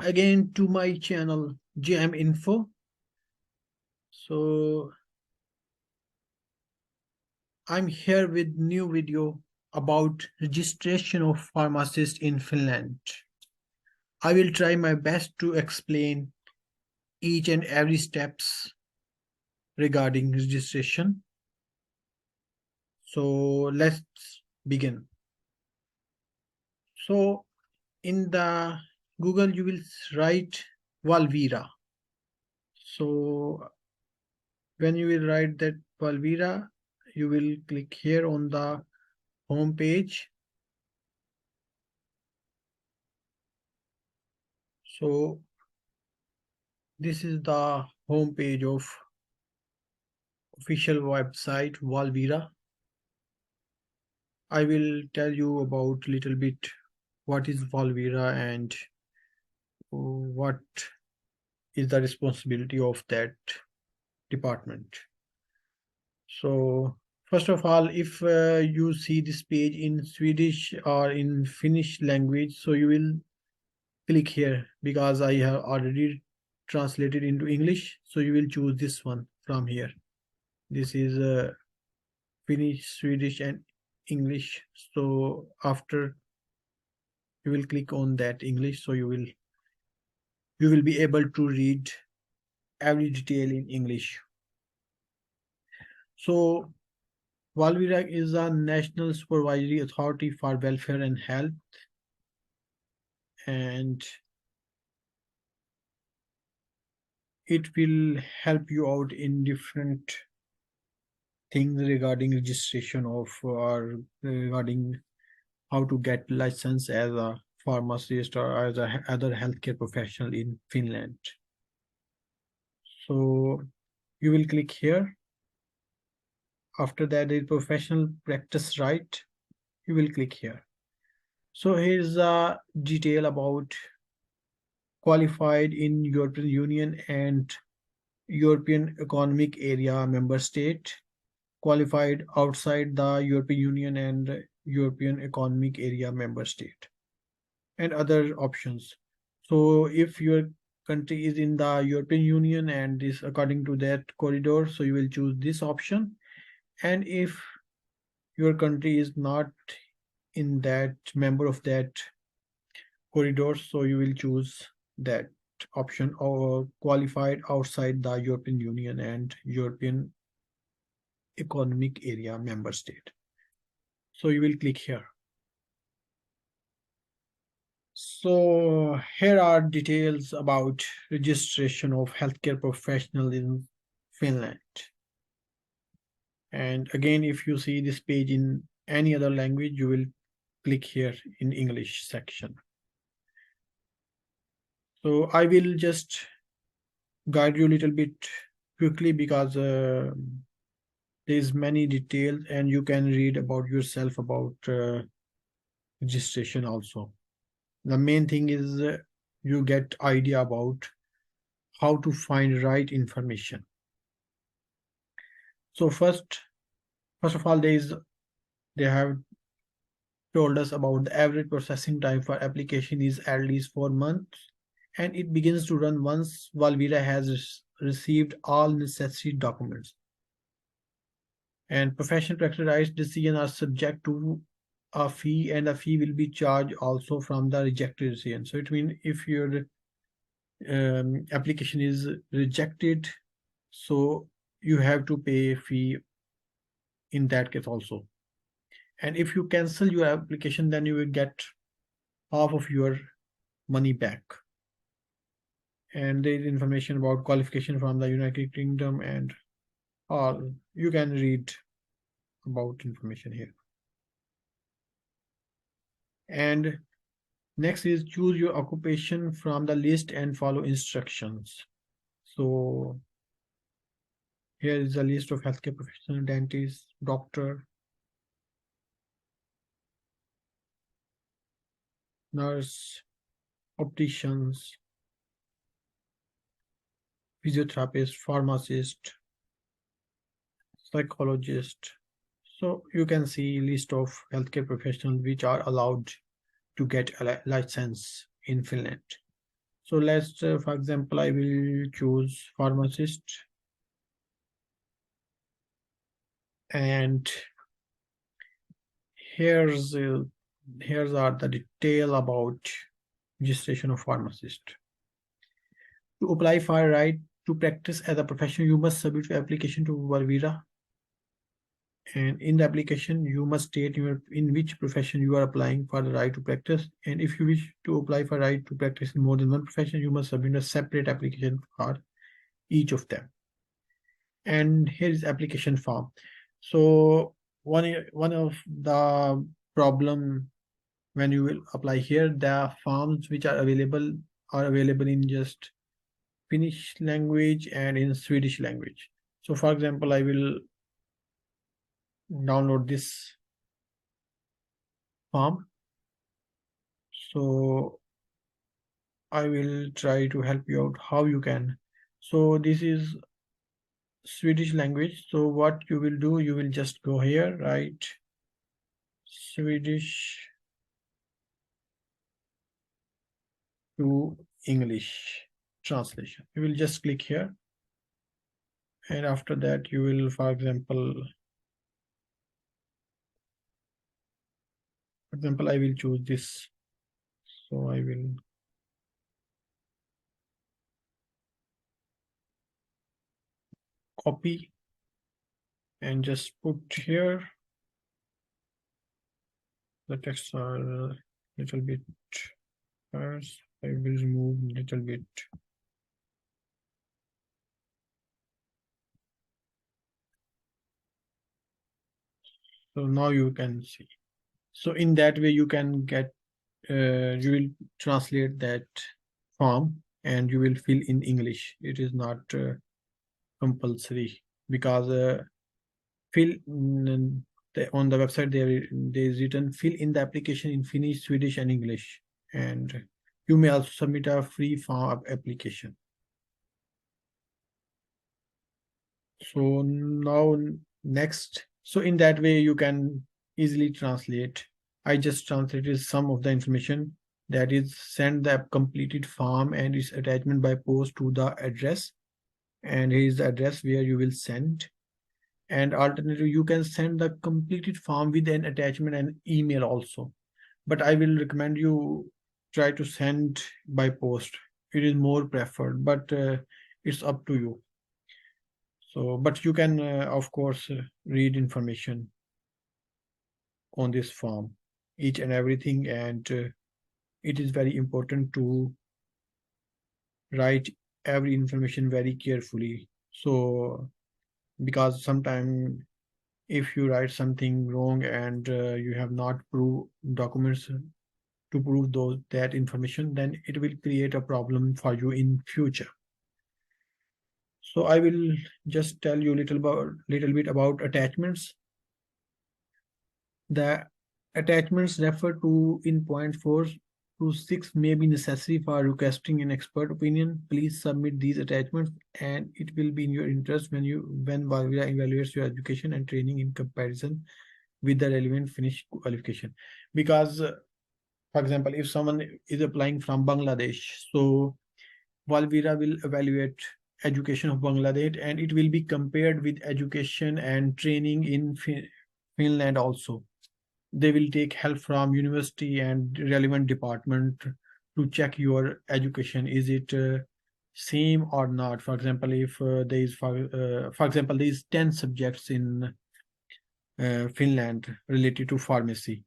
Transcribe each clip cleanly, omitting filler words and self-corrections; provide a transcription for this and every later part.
again to my channel GM Info. So I'm here with new video about registration of pharmacist in Finland. I will try my best to explain each and every steps regarding registration. So let's begin. So in the Google you will write Valvira. So when you will write that Valvira, you will click here on the home page. So this is the home page of official website Valvira. I will tell you about little bit what is Valvira and what is the responsibility of that department. So first of all, if you see this page in Swedish or in Finnish language, so you will click here because I have already translated into English. So you will choose this one from here. This is Finnish, Swedish and English. So after you will click on that English, so you will be able to read every detail in English. So Valvira is a national supervisory authority for welfare and health, and it will help you out in different things regarding registration of or regarding how to get license as a pharmacist or as a other healthcare professional in Finland. So you will click here. After that is professional practice right. You will click here. So here's a detail about qualified in European Union and European Economic Area member state, qualified outside the European Union and European Economic Area member state, and other options. So if your country is in the European Union and is according to that corridor, so you will choose this option. And if your country is not in that member of that corridor, so you will choose that option, or qualified outside the European Union and European Economic Area member state. So you will click here. So here are details about registration of healthcare professional in Finland. And again, if you see this page in any other language, you will click here in English section. So I will just guide you a little bit quickly because there's many details and you can read about yourself about registration also. The main thing is you get idea about how to find right information. So first of all, they have told us about the average processing time for application is at least 4 months, and it begins to run once Valvira has received all necessary documents. And professional practice rights decisions are subject to a fee, and a fee will be charged also from the rejected decision. So it means if your application is rejected, so you have to pay a fee in that case also. And if you cancel your application, then you will get half of your money back. And there is information about qualification from the United Kingdom and all. You can read about information here. And next is choose your occupation from the list and follow instructions. So here is a list of healthcare professional: dentist, doctor, nurse, opticians, physiotherapist, pharmacist, psychologist. So you can see list of healthcare professionals which are allowed to get a license in Finland. So let's, for example, I will choose pharmacist, and here's here's are the detail about registration of pharmacist. To apply for right to practice as a profession, you must submit your application to Valvira, and in the application you must state in which profession you are applying for the right to practice. And if you wish to apply for right to practice in more than one profession, you must submit a separate application for each of them. And here is application form. So one of the problem when you will apply here, the forms which are available in just Finnish language and in Swedish language. So for example, I will download this form. So I will try to help you out how you can. So this is Swedish language. So what you will do, you will just go here, right? Swedish to English translation. You will just click here. And after that, you will, for example, I will choose this. So I will copy and just put here. The text are a little bit first. I will remove a little bit. So now you can see. So in that way, you can get, you will translate that form and you will fill in English. It is not compulsory, because fill on the website there is written fill in the application in Finnish, Swedish, and English. And you may also submit a free form application. So now next, so in that way you can easily translate. I just translated some of the information, that is send the completed form and its attachment by post to the address, and here is the address where you will send. And alternatively, you can send the completed form with an attachment and email also, but I will recommend you try to send by post. It is more preferred, but it's up to you. So, but you can, of course, read information on this form, each and everything, and it is very important to write every information very carefully. So, because sometimes if you write something wrong and you have not proved documents to prove that information, then it will create a problem for you in future. So I will just tell you little bit about attachments. The attachments referred to in point 4 to 6 may be necessary for requesting an expert opinion. Please submit these attachments, and it will be in your interest when Valvira evaluates your education and training in comparison with the relevant Finnish qualification. Because, for example, if someone is applying from Bangladesh, so Valvira will evaluate education of Bangladesh, and it will be compared with education and training in Finland also. They will take help from university and relevant department to check your education. Is it same or not? For example, if there is, for example, there is 10 subjects in Finland related to pharmacy,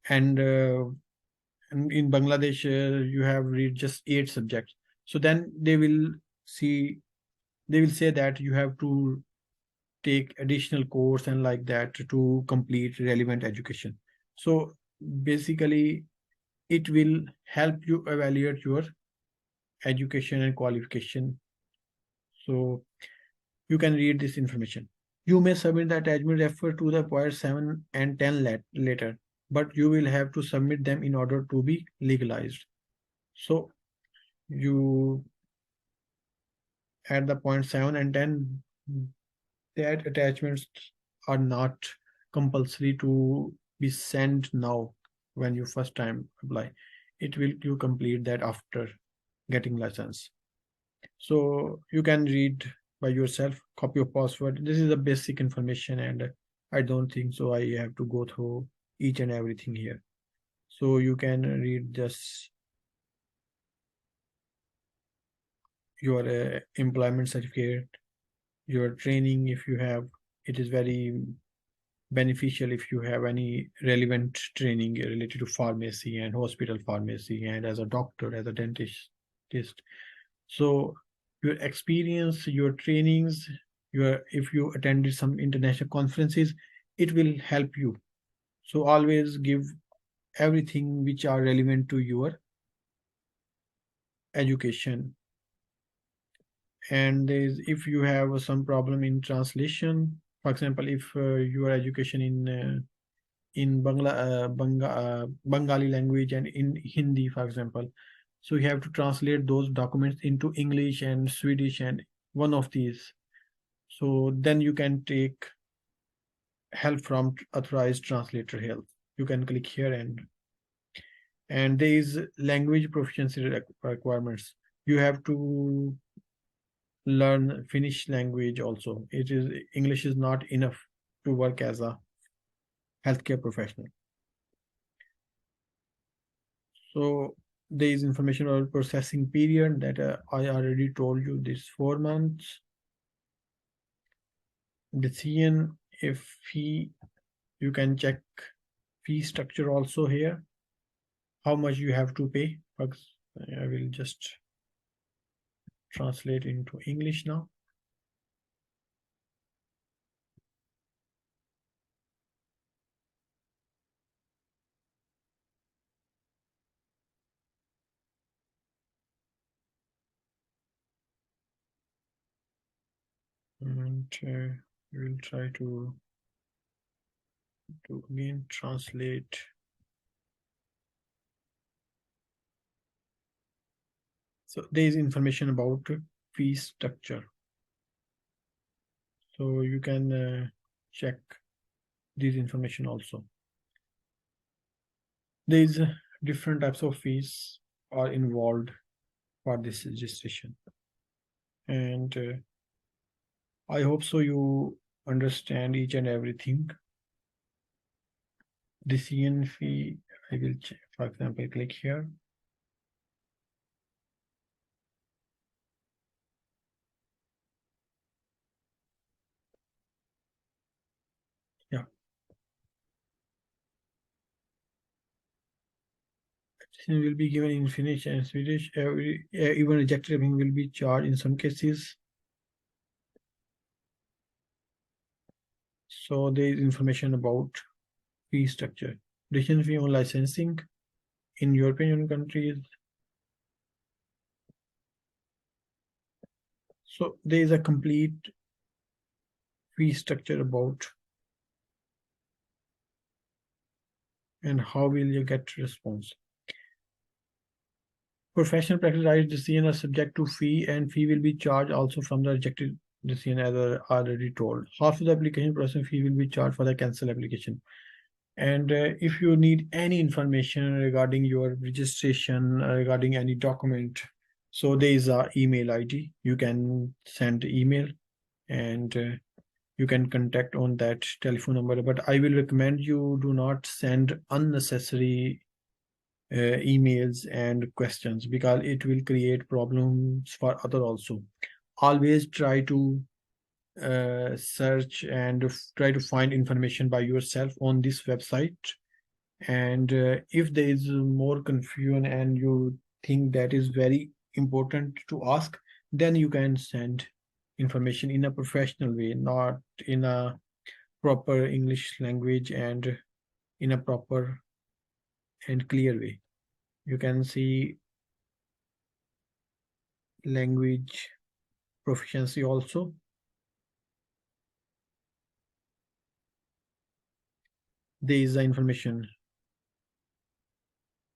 and in Bangladesh you have read just 8 subjects. So then they will say that you have to take additional course and like that to complete relevant education. So basically it will help you evaluate your education and qualification. So you can read this information. You may submit the attachment referred to the point 7 and 10 later, but you will have to submit them in order to be legalized. So you at the point 7 and 10, that attachments are not compulsory to be sent now when you first time apply. It will you complete that after getting license. So you can read by yourself, copy of password. This is the basic information, and I don't think so I have to go through each and everything here. So you can read just your employment certificate, your training if you have. It is very beneficial if you have any relevant training related to pharmacy and hospital pharmacy and as a doctor, as a dentist. So your experience, your trainings, your if you attended some international conferences, it will help you. So always give everything which are relevant to your education. And if you have some problem in translation, for example, if your education in Bengali language and in Hindi, for example, so you have to translate those documents into English and Swedish and one of these. So then you can take help from authorized translator help. You can click here, and there is language proficiency requirements. You have to learn Finnish language also. It is English is not enough to work as a healthcare professional. So there is information about processing period that I already told you, this 4 months. Decision, if fee, you can check fee structure also here, how much you have to pay. I will just translate into English now. And we will try to again translate. So there is information about fee structure. So you can check this information also. There is different types of fees are involved for this registration. And I hope so you understand each and everything. Decision fee, I will check. For example, click here. Yeah. Decision will be given in Finnish and Swedish. Even rejected will be charged in some cases. So there is information about fee structure. Decision fee on licensing in European Union countries. So there is a complete fee structure about and how will you get response. Professional practice rights decision are subject to fee, and fee will be charged also from the rejected decision, as I already told. Half of the application processing fee will be charged for the cancel application. And if you need any information regarding your registration, regarding any document, so there is a email ID. You can send email, and you can contact on that telephone number. But I will recommend you do not send unnecessary emails and questions, because it will create problems for other also. Always try to search and try to find information by yourself on this website. And if there is more confusion and you think that is very important to ask, then you can send information in a professional way, not in a proper English language and in a proper and clear way. You can see language proficiency also. There is the information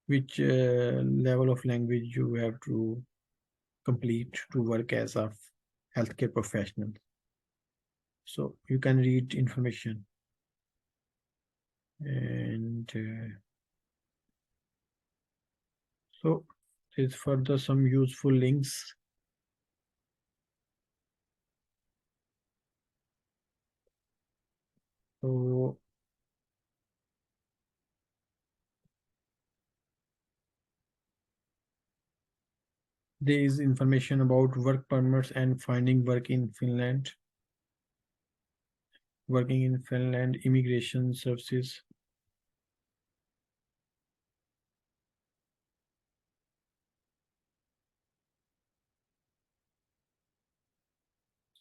which level of language you have to complete to work as a healthcare professional. So you can read information. And so There's further some useful links. So there is information about work permits and finding work in Finland, working in Finland, immigration services.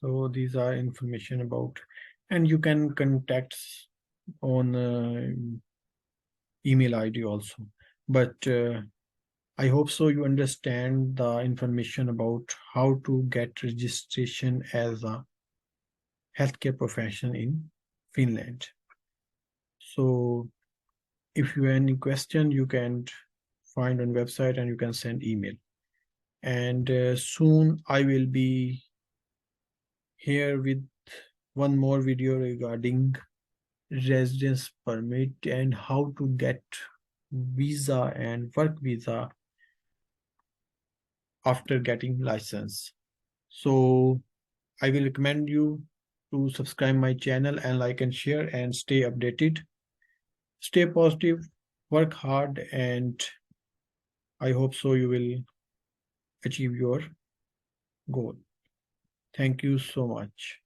So these are information about, and you can contact on email ID also. But I hope so you understand the information about how to get registration as a healthcare profession in Finland. So if you have any question, you can find on website and you can send email. And soon I will be here with one more video regarding residence permit and how to get visa and work visa after getting license. So I will recommend you to subscribe my channel and like and share and stay updated. Stay positive, work hard, and I hope so you will achieve your goal. Thank you so much.